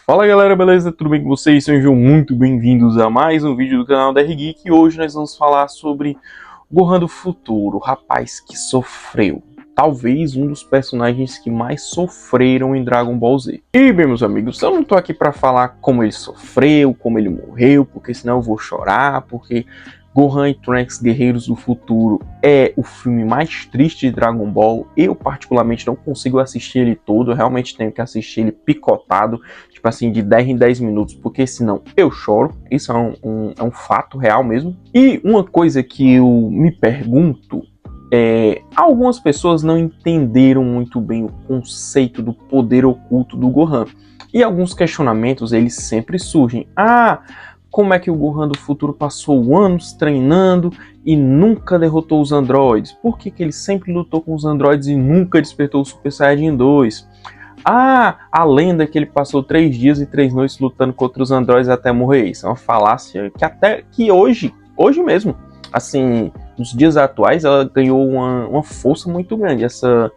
Fala galera, beleza? Tudo bem com vocês? Sejam muito bem-vindos a mais um vídeo do canal DR Geek e hoje nós vamos falar sobre Gohan do futuro, o rapaz que sofreu. Talvez um dos personagens que mais sofreram em Dragon Ball Z. E bem, meus amigos, eu não tô aqui pra falar como ele sofreu, como ele morreu, porque senão eu vou chorar, porque Gohan e Trunks Guerreiros do Futuro é o filme mais triste de Dragon Ball. Eu particularmente não consigo assistir ele todo, eu realmente tenho que assistir ele picotado, tipo assim, de 10 em 10 minutos, porque senão eu choro. Isso é um fato real mesmo. E uma coisa que eu me pergunto algumas pessoas não entenderam muito bem o conceito do poder oculto do Gohan. E alguns questionamentos eles sempre surgem. Como é que o Gohan do futuro passou anos treinando e nunca derrotou os androides? Por que ele sempre lutou com os androides e nunca despertou o Super Saiyajin 2? A lenda é que ele passou 3 dias e 3 noites lutando contra os androides até morrer. Isso é uma falácia que hoje mesmo, assim, nos dias atuais, ela ganhou uma força muito grande, essa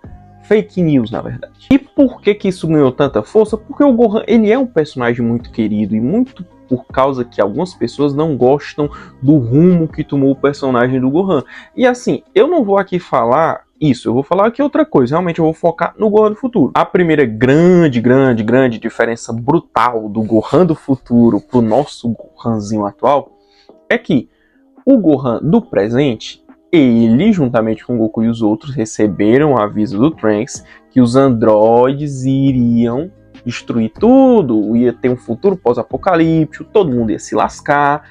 fake news, na verdade. E por que isso ganhou tanta força? Porque o Gohan, ele é um personagem muito querido e muito por causa que algumas pessoas não gostam do rumo que tomou o personagem do Gohan. E assim, eu não vou aqui falar isso, eu vou falar aqui outra coisa, realmente eu vou focar no Gohan do futuro. A primeira grande diferença brutal do Gohan do futuro pro nosso Gohanzinho atual é que o Gohan do presente, ele, juntamente com o Goku e os outros, receberam o aviso do Trunks que os androides iriam destruir tudo, ia ter um futuro pós-apocalíptico, todo mundo ia se lascar.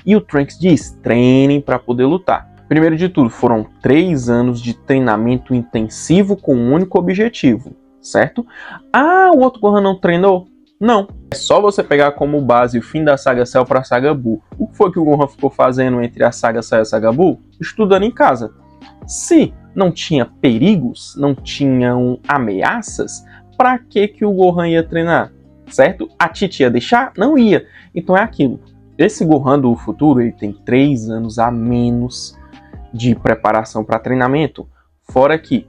E o Trunks diz, treinem para poder lutar. Primeiro de tudo, foram 3 anos de treinamento intensivo com um único objetivo, certo? O outro Gohan não treinou? Não. É só você pegar como base o fim da saga Cell para a saga Buu. O que foi que o Gohan ficou fazendo entre a saga Cell e a saga Buu? Estudando em casa. Se não tinha perigos, não tinham ameaças, para que o Gohan ia treinar? Certo? A Titi ia deixar? Não ia. Então é aquilo. Esse Gohan do futuro, ele tem 3 anos a menos de preparação para treinamento. Fora que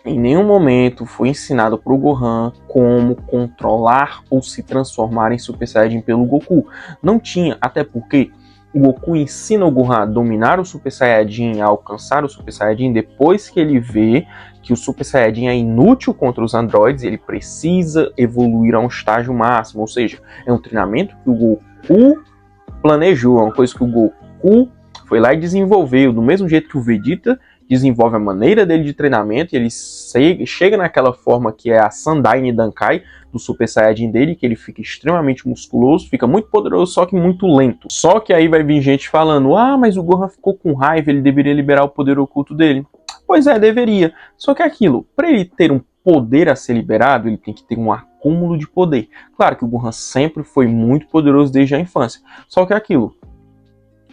em nenhum momento foi ensinado para o Gohan como controlar ou se transformar em Super Saiyajin pelo Goku. Não tinha, até porque o Goku ensina o Gohan a dominar o Super Saiyajin, a alcançar o Super Saiyajin, depois que ele vê que o Super Saiyajin é inútil contra os androides, ele precisa evoluir a um estágio máximo. Ou seja, é um treinamento que o Goku planejou, é uma coisa que o Goku foi lá e desenvolveu, do mesmo jeito que o Vegeta desenvolve a maneira dele de treinamento, e ele chega naquela forma que é a Sandai Dankai do Super Saiyajin dele, que ele fica extremamente musculoso, fica muito poderoso, só que muito lento. Só que aí vai vir gente falando, mas o Gohan ficou com raiva, ele deveria liberar o poder oculto dele. Pois é, deveria. Só que aquilo, para ele ter um poder a ser liberado, ele tem que ter um acúmulo de poder. Claro que o Gohan sempre foi muito poderoso desde a infância. Só que aquilo,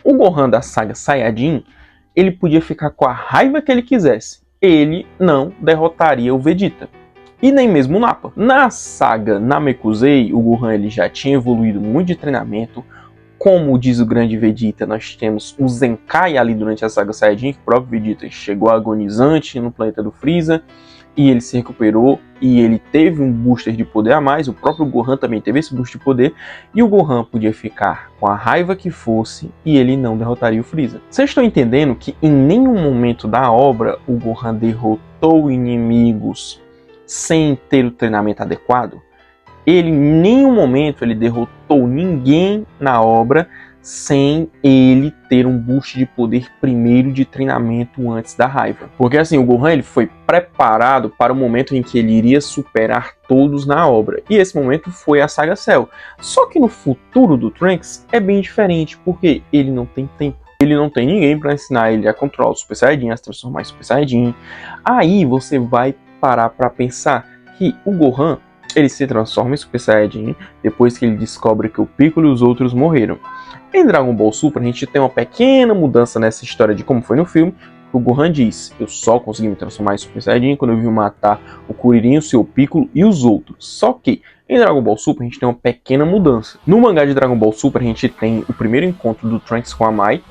o Gohan da saga Saiyajin, ele podia ficar com a raiva que ele quisesse. Ele não derrotaria o Vegeta. E nem mesmo o Nappa. Na saga Namekusei, o Gohan ele já tinha evoluído muito de treinamento. Como diz o grande Vegeta, nós temos o Zenkai ali durante a saga Saiyajin, que o próprio Vegeta chegou agonizante no planeta do Freeza. E ele se recuperou e ele teve um booster de poder a mais. O próprio Gohan também teve esse booster de poder. E o Gohan podia ficar com a raiva que fosse e ele não derrotaria o Freeza. Vocês estão entendendo que em nenhum momento da obra o Gohan derrotou inimigos sem ter o treinamento adequado? Ele em nenhum momento ele derrotou ninguém na obra sem ele ter um boost de poder primeiro de treinamento antes da raiva. Porque assim, o Gohan ele foi preparado para o momento em que ele iria superar todos na obra. E esse momento foi a saga Cell. Só que no futuro do Trunks é bem diferente, porque ele não tem tempo. Ele não tem ninguém para ensinar ele a controlar o Super Saiyajin, a se transformar em Super Saiyajin. Aí você vai parar para pensar que o Gohan ele se transforma em Super Saiyajin depois que ele descobre que o Piccolo e os outros morreram. Em Dragon Ball Super, a gente tem uma pequena mudança nessa história de como foi no filme. O Gohan diz, eu só consegui me transformar em Super Saiyajin quando eu vi matar o Kuririn, o seu Piccolo e os outros. Só que em Dragon Ball Super a gente tem uma pequena mudança. No mangá de Dragon Ball Super a gente tem o primeiro encontro do Trunks com a Mai,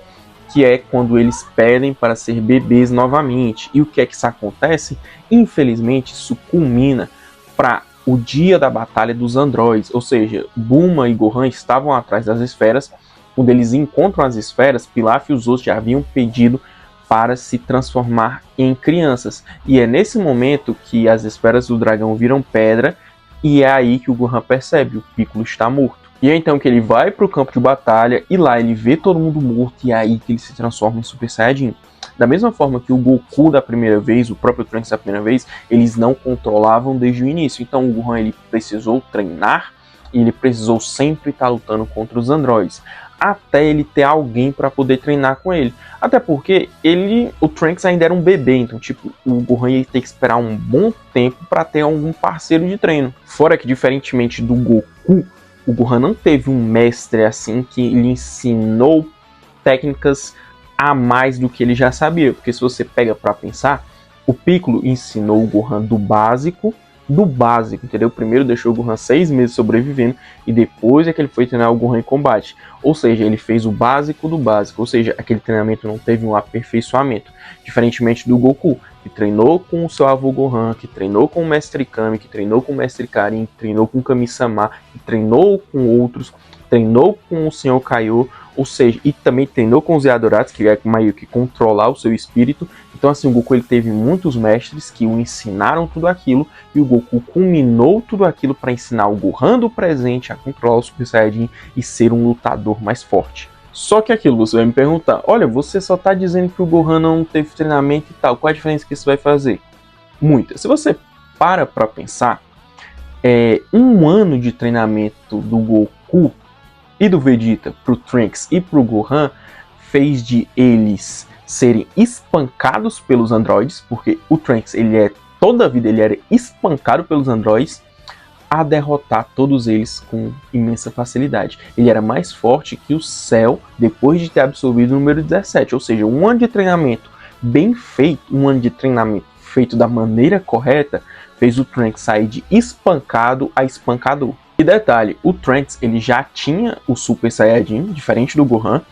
que é quando eles pedem para ser bebês novamente. E o que é que isso acontece? Infelizmente isso culmina para o dia da batalha dos androides, ou seja, Bulma e Gohan estavam atrás das esferas. Quando eles encontram as esferas, Pilaf e os outros já haviam pedido para se transformar em crianças. E é nesse momento que as esferas do dragão viram pedra, e é aí que o Gohan percebe, o Piccolo está morto. E é então que ele vai para o campo de batalha, e lá ele vê todo mundo morto, e é aí que ele se transforma em Super Saiyajin. Da mesma forma que o Goku da primeira vez, o próprio Trunks da primeira vez, eles não controlavam desde o início. Então o Gohan ele precisou treinar, e ele precisou sempre estar lutando contra os androides, até ele ter alguém para poder treinar com ele. Até porque o Trunks ainda era um bebê, então tipo, o Gohan ia ter que esperar um bom tempo para ter algum parceiro de treino. Fora que, diferentemente do Goku, o Gohan não teve um mestre assim que lhe ensinou técnicas a mais do que ele já sabia. Porque se você pega para pensar, o Piccolo ensinou o Gohan do básico, entendeu? Primeiro deixou o Gohan 6 meses sobrevivendo e depois é que ele foi treinar o Gohan em combate. Ou seja, ele fez o básico do básico, ou seja, aquele treinamento não teve um aperfeiçoamento. Diferentemente do Goku, que treinou com o seu avô Gohan, que treinou com o Mestre Kami, que treinou com o Mestre Karin, que treinou com o Kami-sama, que treinou com outros, treinou com o Sr. Kaiô, ou seja, e também treinou com os Yadoratos, que é meio que controlar o seu espírito. Então assim, o Goku ele teve muitos mestres que o ensinaram tudo aquilo, e o Goku culminou tudo aquilo para ensinar o Gohan do presente a controlar o Super Saiyajin e ser um lutador mais forte. Só que aquilo, você vai me perguntar, olha, você só tá dizendo que o Gohan não teve treinamento e tal, qual a diferença que isso vai fazer? Muita. Se você para pensar, um ano de treinamento do Goku e do Vegeta pro Trunks e pro Gohan fez de eles serem espancados pelos androides, porque o Trunks, toda a vida ele era espancado pelos androides, a derrotar todos eles com imensa facilidade. Ele era mais forte que o Cell depois de ter absorvido o número 17, ou seja, um ano de treinamento bem feito, um ano de treinamento feito da maneira correta, fez o Trunks sair de espancado a espancador. E detalhe, o Trunks ele já tinha o Super Saiyajin, diferente do Gohan,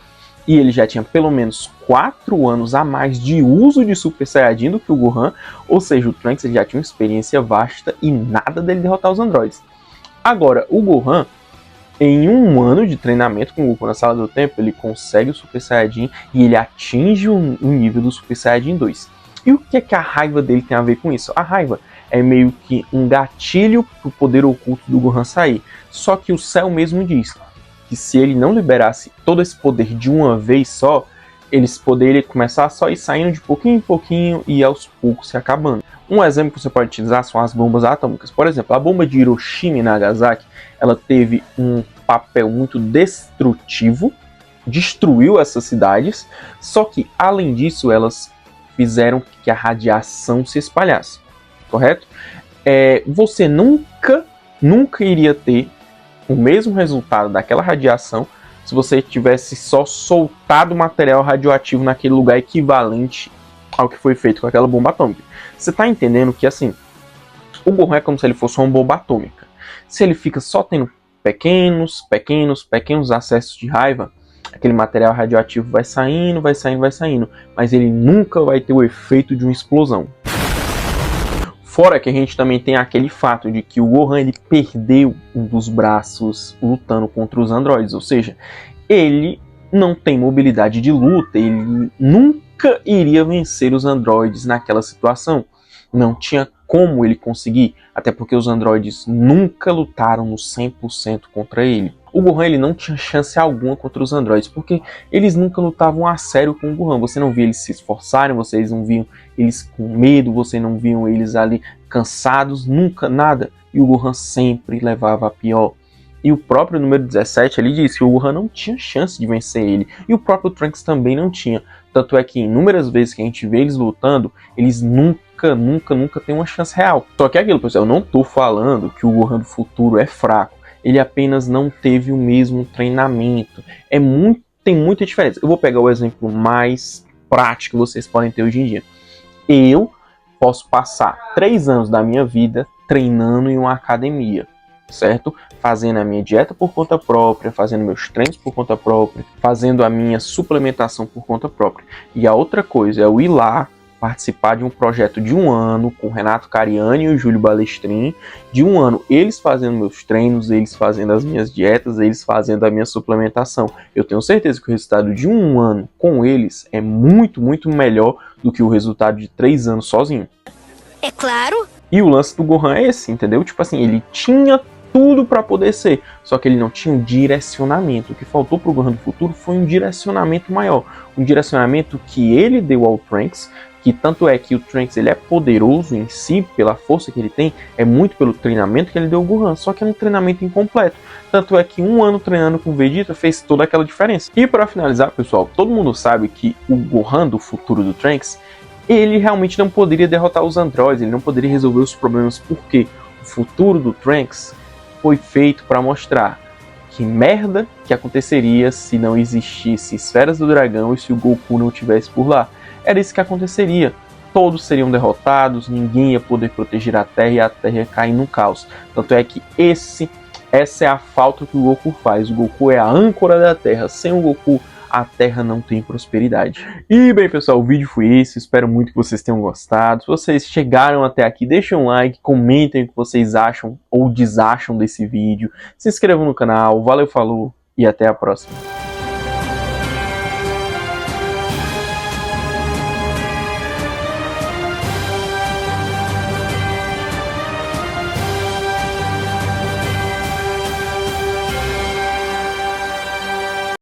e ele já tinha pelo menos 4 anos a mais de uso de Super Saiyajin do que o Gohan, ou seja, o Trunks ele já tinha uma experiência vasta e nada dele derrotar os androides. Agora, o Gohan, em um ano de treinamento com o Goku na Sala do Tempo, ele consegue o Super Saiyajin e ele atinge o nível do Super Saiyajin 2. E o que é que a raiva dele tem a ver com isso? A raiva é meio que um gatilho para o poder oculto do Gohan sair. Só que o Cell mesmo diz que se ele não liberasse todo esse poder de uma vez só, eles poderiam começar só ir saindo de pouquinho em pouquinho e aos poucos se acabando. Um exemplo que você pode utilizar são as bombas atômicas. Por exemplo, a bomba de Hiroshima e Nagasaki, ela teve um papel muito destrutivo, destruiu essas cidades, só que além disso elas fizeram que a radiação se espalhasse, correto? Você nunca iria ter o mesmo resultado daquela radiação se você tivesse só soltado material radioativo naquele lugar equivalente ao que foi feito com aquela bomba atômica. Você tá entendendo que, assim, o Gohan é como se ele fosse uma bomba atômica. Se ele fica só tendo pequenos acessos de raiva, aquele material radioativo vai saindo, mas ele nunca vai ter o efeito de uma explosão. Fora que a gente também tem aquele fato de que o Gohan ele perdeu um dos braços lutando contra os androides, ou seja, ele não tem mobilidade de luta, ele nunca iria vencer os androides naquela situação. Não tinha como ele conseguir, até porque os androides nunca lutaram no 100% contra ele. O Gohan ele não tinha chance alguma contra os androides, porque eles nunca lutavam a sério com o Gohan. Você não via eles se esforçarem, vocês não viam eles com medo, você não viam eles ali cansados, nunca, nada. E o Gohan sempre levava a pior. E o próprio número 17 ali disse que o Gohan não tinha chance de vencer ele. E o próprio Trunks também não tinha. Tanto é que inúmeras vezes que a gente vê eles lutando, eles nunca têm uma chance real. Só que é aquilo, pessoal, eu não tô falando que o Gohan do futuro é fraco. Ele apenas não teve o mesmo treinamento. Tem muita diferença. Eu vou pegar o exemplo mais prático que vocês podem ter hoje em dia. Eu posso passar 3 anos da minha vida treinando em uma academia, certo? Fazendo a minha dieta por conta própria, fazendo meus treinos por conta própria, fazendo a minha suplementação por conta própria. E a outra coisa é eu ir lá, participar de um projeto de 1 ano com o Renato Cariani e o Júlio Balestrin, de 1 ano eles fazendo meus treinos, eles fazendo as minhas dietas, eles fazendo a minha suplementação. Eu tenho certeza que o resultado de 1 ano com eles é muito, muito melhor do que o resultado de 3 anos sozinho. É claro. E o lance do Gohan é esse, entendeu? Tipo assim, ele tinha tudo para poder ser, só que ele não tinha um direcionamento. O que faltou pro Gohan do futuro foi um direcionamento maior, um direcionamento que ele deu ao Trunks, que tanto é que o Trunks ele é poderoso em si, pela força que ele tem, é muito pelo treinamento que ele deu ao Gohan, só que é um treinamento incompleto. Tanto é que 1 ano treinando com o Vegeta fez toda aquela diferença. E para finalizar, pessoal, todo mundo sabe que o Gohan do futuro do Trunks, ele realmente não poderia derrotar os androides, ele não poderia resolver os problemas, porque o futuro do Trunks foi feito para mostrar que merda que aconteceria se não existisse esferas do dragão e se o Goku não estivesse por lá. Era isso que aconteceria. Todos seriam derrotados, ninguém ia poder proteger a Terra e a Terra ia cair no caos. Tanto é que essa é a falta que o Goku faz. O Goku é a âncora da Terra. Sem o Goku, a Terra não tem prosperidade. E bem, pessoal, o vídeo foi esse. Espero muito que vocês tenham gostado. Se vocês chegaram até aqui, deixem um like, comentem o que vocês acham ou desacham desse vídeo. Se inscrevam no canal. Valeu, falou e até a próxima.